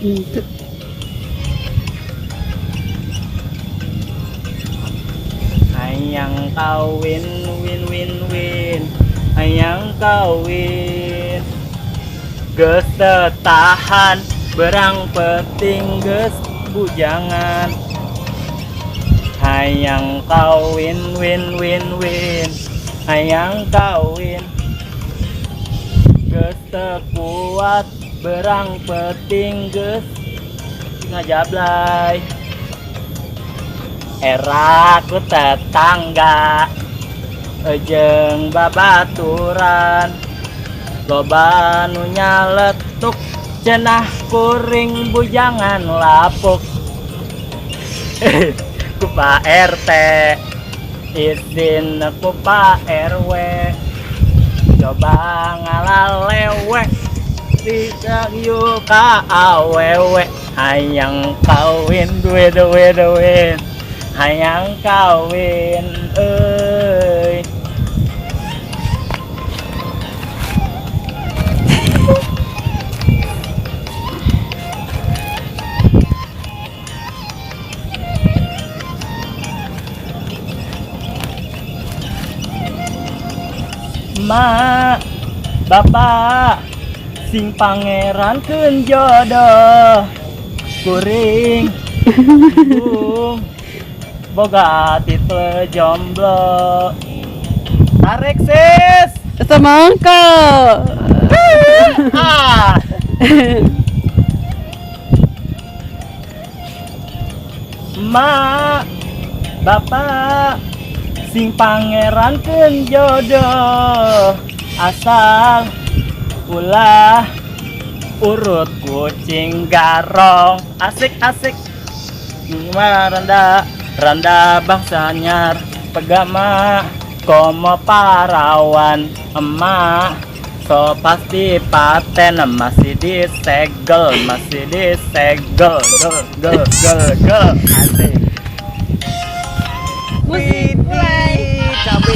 Gitu. Hayang kawin win win win. Hayang kawin. Geus teu tahan berang peting geus bujangan. Hayang kawin win win win. Hayang kawin. Geus teu kuat berang peting geus ngajablay. Era ku tetangga jeung babaturan loba nu nyaletuk cenah kuring bujangan lapuk. Ku Pak RT izin ku Pak RW coba ngalalewe tidak yuk ka awewe. Hayang kawin duwe hayang kawin euy. Ma, bapak sing pangeran keun jodoh kuring bung boga titel jomblo. Tarik sis Semangka. ah. Ma, bapak sing pangeran keun jodoh asal ulah urut kucing garong. Asik randa bangsa nyar pegama komo parawan emak so pasti paten masih disegel gel asik. Musik play. Cabe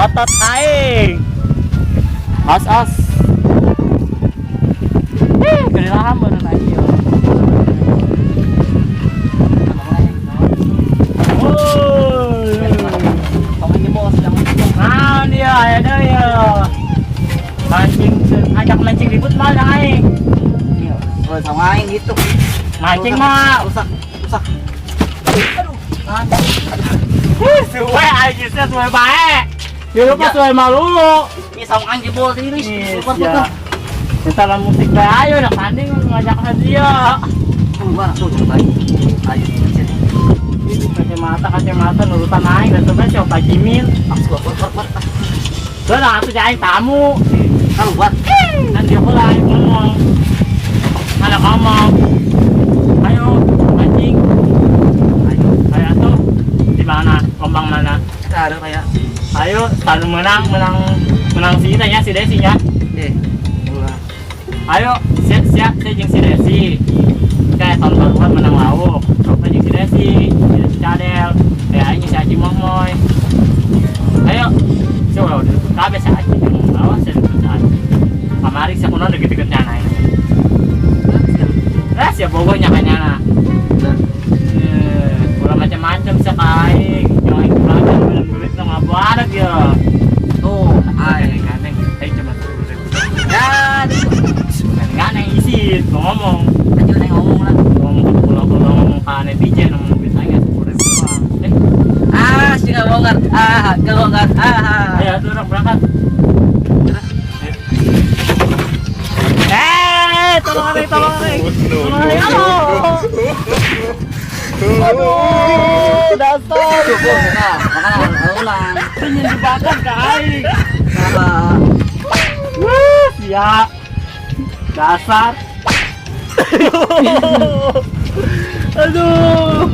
otot aing as gede laham bener aing yo. Nah dia ada ya mancing, ajak mancing ribut mah aing. Iya, sama aing gitu. Mancing mah rusak. Aduh. Suwe aing geus suwe bae. Dia lupa suwe malulu. Ini sama aing jebol tiris. Iya. Kita musik bae ayo nak tanding ngajak hadiah. Mana tuh coba ayo. Ini kacamata nurutan aing dan sebenarnya siapa Jimin. Aku buat. Lah atuh aing tamu. keluar. Dan dia mulai ngomong. Anak ngomong. Ayo, mancing. Ayo tuh. Di mana? Lombang mana? Ada kayak. Ayo, selalu menang si Ita ya, si Desi ya. Mulai. Ayo, siap saya jeung si Desi. Kayak tahun baruan menang lauk. Coba jeung si Desi cadel. Kayak aing si Aji Momoy. Ayo, coba udah kabeh si Aji jeung lawas si Aji. Kamari sia kunaon deket-deket nyana. Ya pokoknya nyana. Ulah macam-macam sakaing. Yang aing belajar duit sama badak ya. Tuh, ai. Ganeng, aing cuma Dan ganeng isi ngomong. aja neng ngomong lah. Ngomong ke netizen ngomong bitanya 10.000 doang. Si kagonggar. Kagonggar. Ayo tuh orang berangkat. Tolong nih. Aduh, dasar. Cukup nah, makanya ulang. Ingin dibakar ke aing. Sabar. Ya. Dasar. Aduh.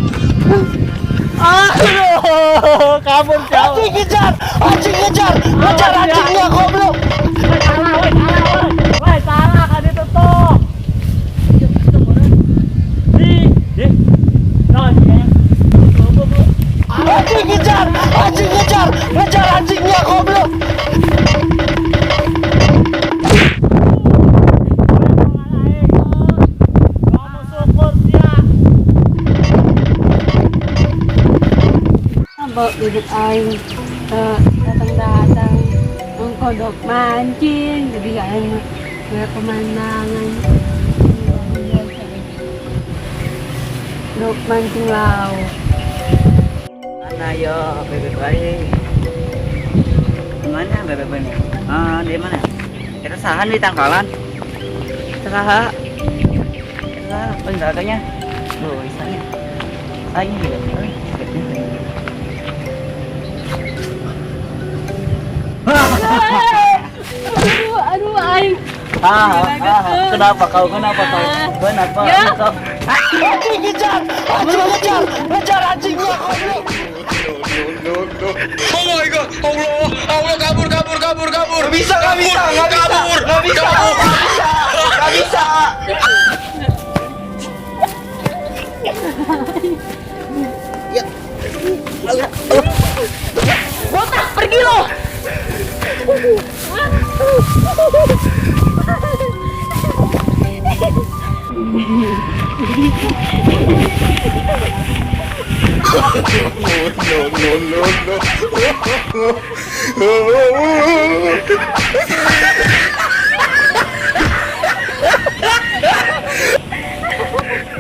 Kabur jauh. Anjing ngejar anjingnya goblok. Salah kan itu tuh. Ngejar anjingnya goblok. Bawa bibit aing datang kodok mancing jadi gak enak lihat pemandangan dok mancing laut. Mana yo bebek aing? Mana bebek ini? Di mana? Kita sahan di tangkalan. Saha. Penjaganya. Tuh, isanya. Aing juga. Aduh aing. Kenapa kau? Kenapa? Anjing ngejar anjingnya goblok. Oh my god, Allah kabur. Nggak bisa. Botak pergi lo.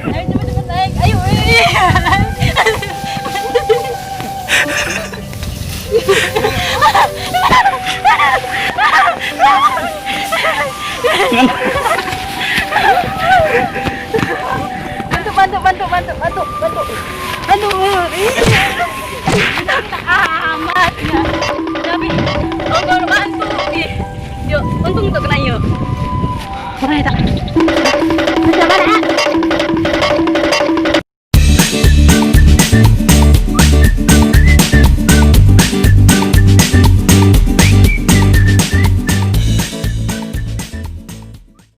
Ayo cepet naik. Ayo. Bantu. Aduh.